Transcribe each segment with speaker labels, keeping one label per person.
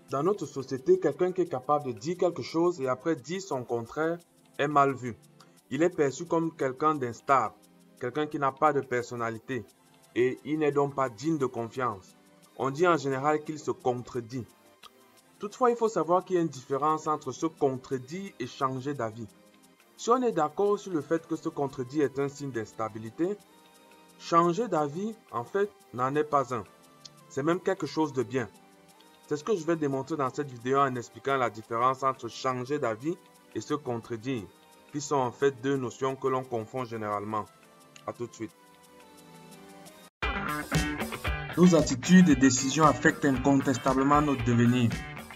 Speaker 1: Dans notre société, quelqu'un qui est capable de dire quelque chose et après dire son contraire est mal vu. Il est perçu comme quelqu'un d'instable, quelqu'un qui n'a pas de personnalité et il n'est donc pas digne de confiance. On dit en général qu'il se contredit. Toutefois, il faut savoir qu'il y a une différence entre se contredire et changer d'avis. Si on est d'accord sur le fait que se contredire est un signe d'instabilité, changer d'avis, en fait, n'en est pas un. C'est même quelque chose de bien. C'est ce que je vais démontrer dans cette vidéo en expliquant la différence entre changer d'avis et se contredire, qui sont en fait deux notions que l'on confond généralement. A tout de suite. Nos attitudes et décisions affectent incontestablement notre devenir.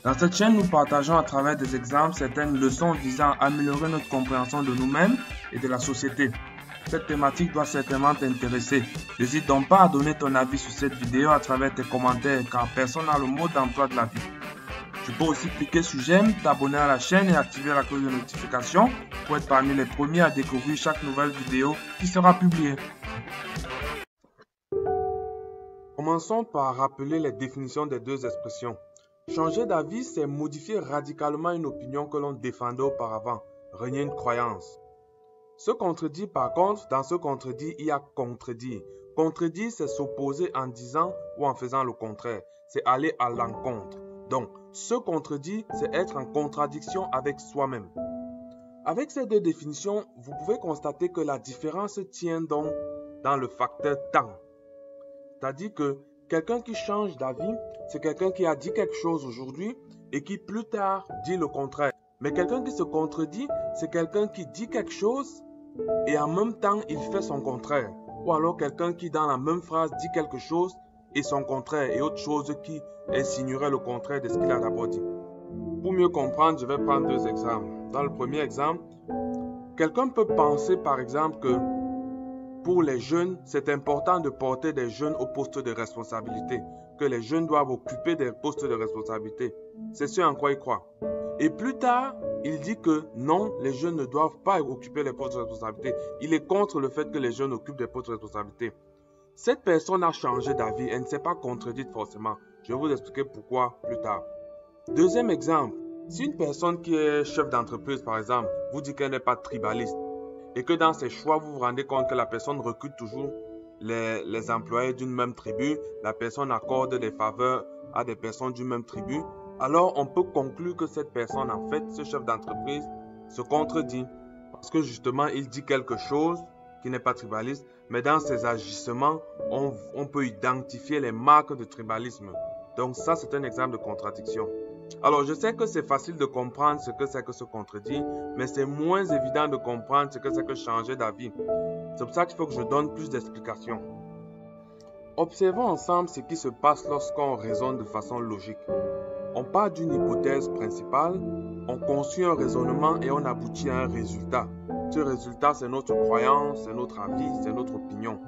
Speaker 1: Dans cette chaîne, nous partageons à travers des exemples certaines leçons visant à améliorer notre compréhension de nous-mêmes et de la société. Cette thématique doit certainement t'intéresser. N'hésite donc pas à donner ton avis sur cette vidéo à travers tes commentaires car personne n'a le mot d'emploi de la vie. Tu peux aussi cliquer sur j'aime, t'abonner à la chaîne et activer la cloche de notification pour être parmi les premiers à découvrir chaque nouvelle vidéo qui sera publiée. Commençons par rappeler les définitions des deux expressions. Changer d'avis, c'est modifier radicalement une opinion que l'on défendait auparavant, renier une croyance. Se contredire, par contre, dans se contredire, il y a contredire. Contredire, c'est s'opposer en disant ou en faisant le contraire. C'est aller à l'encontre. Donc, se contredire, c'est être en contradiction avec soi-même. Avec ces deux définitions, vous pouvez constater que la différence tient donc dans le facteur temps. C'est-à-dire que quelqu'un qui change d'avis, c'est quelqu'un qui a dit quelque chose aujourd'hui et qui plus tard dit le contraire. Mais quelqu'un qui se contredit, c'est quelqu'un qui dit quelque chose et en même temps il fait son contraire. Ou alors quelqu'un qui dans la même phrase dit quelque chose et son contraire et autre chose qui insinuerait le contraire de ce qu'il a d'abord dit. Pour mieux comprendre, je vais prendre deux exemples. Dans le premier exemple, quelqu'un peut penser par exemple que pour les jeunes, c'est important de porter des jeunes au poste de responsabilité, que les jeunes doivent occuper des postes de responsabilité. C'est ce en quoi il croit. Et plus tard, il dit que non, les jeunes ne doivent pas occuper les postes de responsabilité. Il est contre le fait que les jeunes occupent des postes de responsabilité. Cette personne a changé d'avis, elle ne s'est pas contredite forcément. Je vais vous expliquer pourquoi plus tard. Deuxième exemple, si une personne qui est chef d'entreprise par exemple, vous dit qu'elle n'est pas tribaliste, et que dans ses choix, vous vous rendez compte que la personne recrute toujours les employés d'une même tribu, la personne accorde des faveurs à des personnes d'une même tribu, alors on peut conclure que cette personne, en fait, ce chef d'entreprise, se contredit. Parce que justement, il dit quelque chose qui n'est pas tribaliste, mais dans ses agissements, on peut identifier les marques de tribalisme. Donc ça, c'est un exemple de contradiction. Alors, je sais que c'est facile de comprendre ce que c'est que se contredire, mais c'est moins évident de comprendre ce que c'est que changer d'avis. C'est pour ça qu'il faut que je donne plus d'explications. Observons ensemble ce qui se passe lorsqu'on raisonne de façon logique. On part d'une hypothèse principale, on construit un raisonnement et on aboutit à un résultat. Ce résultat, c'est notre croyance, c'est notre avis, c'est notre opinion.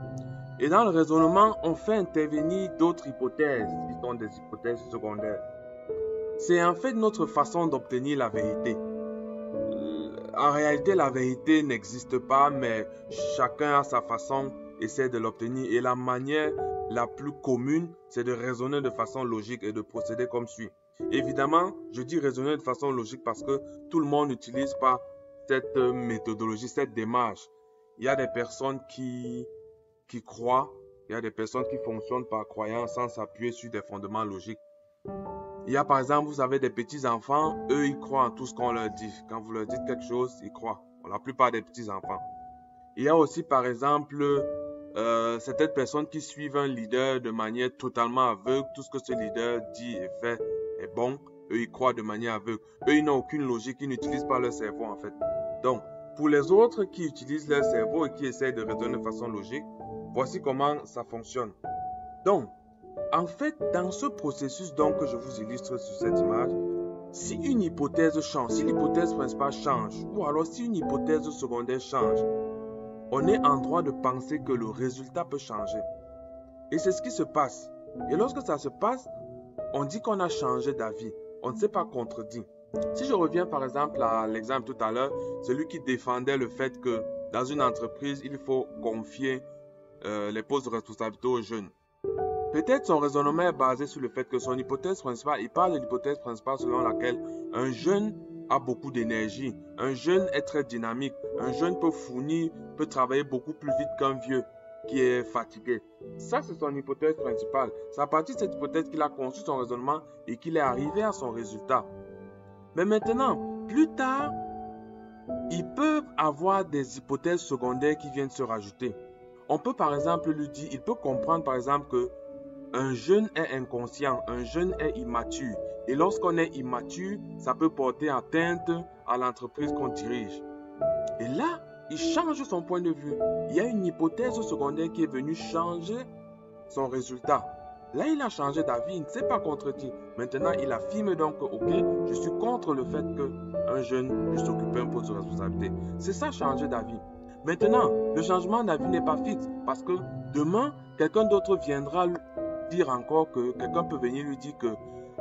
Speaker 1: Et dans le raisonnement, on fait intervenir d'autres hypothèses qui sont des hypothèses secondaires. C'est en fait notre façon d'obtenir la vérité. En réalité, la vérité n'existe pas, mais chacun à sa façon essaie de l'obtenir. Et la manière la plus commune, c'est de raisonner de façon logique et de procéder comme suit. Évidemment, je dis raisonner de façon logique parce que tout le monde n'utilise pas cette méthodologie, cette démarche. Il y a des personnes qui croient, il y a des personnes qui fonctionnent par croyance sans s'appuyer sur des fondements logiques. Il y a par exemple, vous avez des petits-enfants, eux ils croient en tout ce qu'on leur dit. Quand vous leur dites quelque chose, ils croient. La plupart des petits-enfants. Il y a aussi par exemple certaines personnes qui suivent un leader de manière totalement aveugle. Tout ce que ce leader dit et fait est bon. Eux ils croient de manière aveugle. Eux ils n'ont aucune logique, ils n'utilisent pas leur cerveau en fait. Donc, pour les autres qui utilisent leur cerveau et qui essayent de raisonner de façon logique, voici comment ça fonctionne. Donc, en fait, dans ce processus donc que je vous illustre sur cette image, si une hypothèse change, si l'hypothèse principale change, ou alors si une hypothèse secondaire change, on est en droit de penser que le résultat peut changer. Et c'est ce qui se passe. Et lorsque ça se passe, on dit qu'on a changé d'avis. On ne s'est pas contredit. Si je reviens par exemple à l'exemple tout à l'heure, celui qui défendait le fait que dans une entreprise, il faut confier les postes de responsabilité aux jeunes. Peut-être son raisonnement est basé sur le fait que son hypothèse principale, il parle de l'hypothèse principale selon laquelle un jeune a beaucoup d'énergie, un jeune est très dynamique, un jeune peut travailler beaucoup plus vite qu'un vieux qui est fatigué. Ça, c'est son hypothèse principale. C'est à partir de cette hypothèse qu'il a conçu son raisonnement et qu'il est arrivé à son résultat. Mais maintenant, plus tard, ils peuvent avoir des hypothèses secondaires qui viennent se rajouter. On peut par exemple lui dire, il peut comprendre par exemple que un jeune est inconscient, un jeune est immature. Et lorsqu'on est immature, ça peut porter atteinte à l'entreprise qu'on dirige. Et là, il change son point de vue. Il y a une hypothèse secondaire qui est venue changer son résultat. Là, il a changé d'avis, il ne s'est pas contredit. Maintenant, il affirme donc que, ok, je suis contre le fait qu'un jeune puisse occuper un poste de responsabilité. C'est ça, changer d'avis. Maintenant, le changement d'avis n'est pas fixe parce que demain, quelqu'un d'autre viendra dire encore que quelqu'un peut venir lui dire que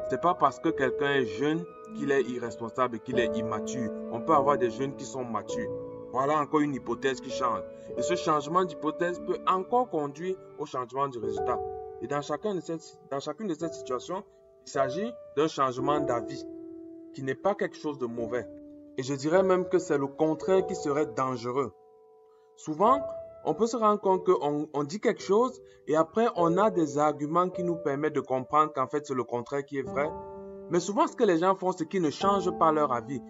Speaker 1: c'est pas parce que quelqu'un est jeune qu'il est irresponsable et qu'il est immature. On peut avoir des jeunes qui sont matures. Voilà encore une hypothèse qui change. Et ce changement d'hypothèse peut encore conduire au changement du résultat. Et dans chacune de ces situations, il s'agit d'un changement d'avis qui n'est pas quelque chose de mauvais. Et je dirais même que c'est le contraire qui serait dangereux. Souvent, on peut se rendre compte qu'on dit quelque chose et après on a des arguments qui nous permettent de comprendre qu'en fait c'est le contraire qui est vrai. Mais souvent ce que les gens font c'est qu'ils ne changent pas leur avis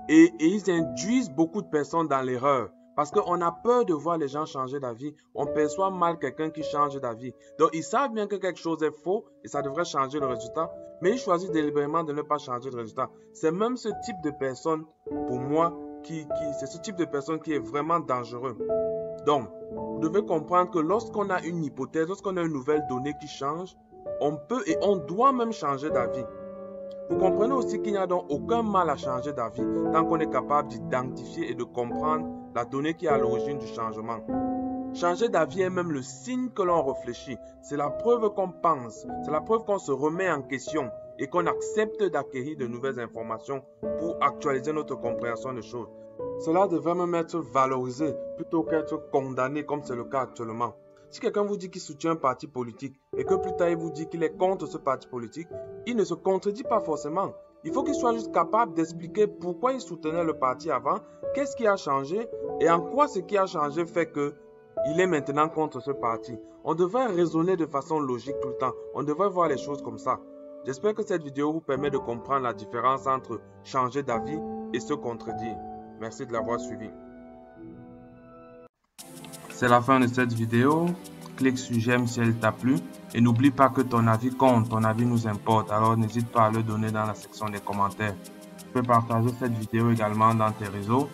Speaker 1: et ils induisent beaucoup de personnes dans l'erreur. Parce qu'on a peur de voir les gens changer d'avis. On perçoit mal quelqu'un qui change d'avis. Donc ils savent bien que quelque chose est faux et ça devrait changer le résultat. Mais ils choisissent délibérément de ne pas changer le résultat. C'est même ce type de personne, pour moi, c'est ce type de personne qui est vraiment dangereux. Donc, vous devez comprendre que lorsqu'on a une hypothèse, lorsqu'on a une nouvelle donnée qui change, on peut et on doit même changer d'avis. Vous comprenez aussi qu'il n'y a donc aucun mal à changer d'avis tant qu'on est capable d'identifier et de comprendre la donnée qui est à l'origine du changement. Changer d'avis est même le signe que l'on réfléchit. C'est la preuve qu'on pense, c'est la preuve qu'on se remet en question et qu'on accepte d'acquérir de nouvelles informations pour actualiser notre compréhension des choses. Cela devrait même être valorisé plutôt qu'être condamné comme c'est le cas actuellement. Si quelqu'un vous dit qu'il soutient un parti politique et que plus tard il vous dit qu'il est contre ce parti politique, il ne se contredit pas forcément. Il faut qu'il soit juste capable d'expliquer pourquoi il soutenait le parti avant, qu'est-ce qui a changé et en quoi ce qui a changé fait qu'il est maintenant contre ce parti. On devrait raisonner de façon logique tout le temps. On devrait voir les choses comme ça. J'espère que cette vidéo vous permet de comprendre la différence entre changer d'avis et se contredire. Merci de l'avoir suivi. C'est la fin de cette vidéo. Clique sur j'aime si elle t'a plu. Et n'oublie pas que ton avis compte, ton avis nous importe. Alors n'hésite pas à le donner dans la section des commentaires. Tu peux partager cette vidéo également dans tes réseaux,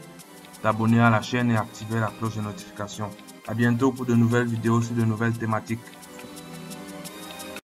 Speaker 1: t'abonner à la chaîne et activer la cloche de notification. À bientôt pour de nouvelles vidéos sur de nouvelles thématiques.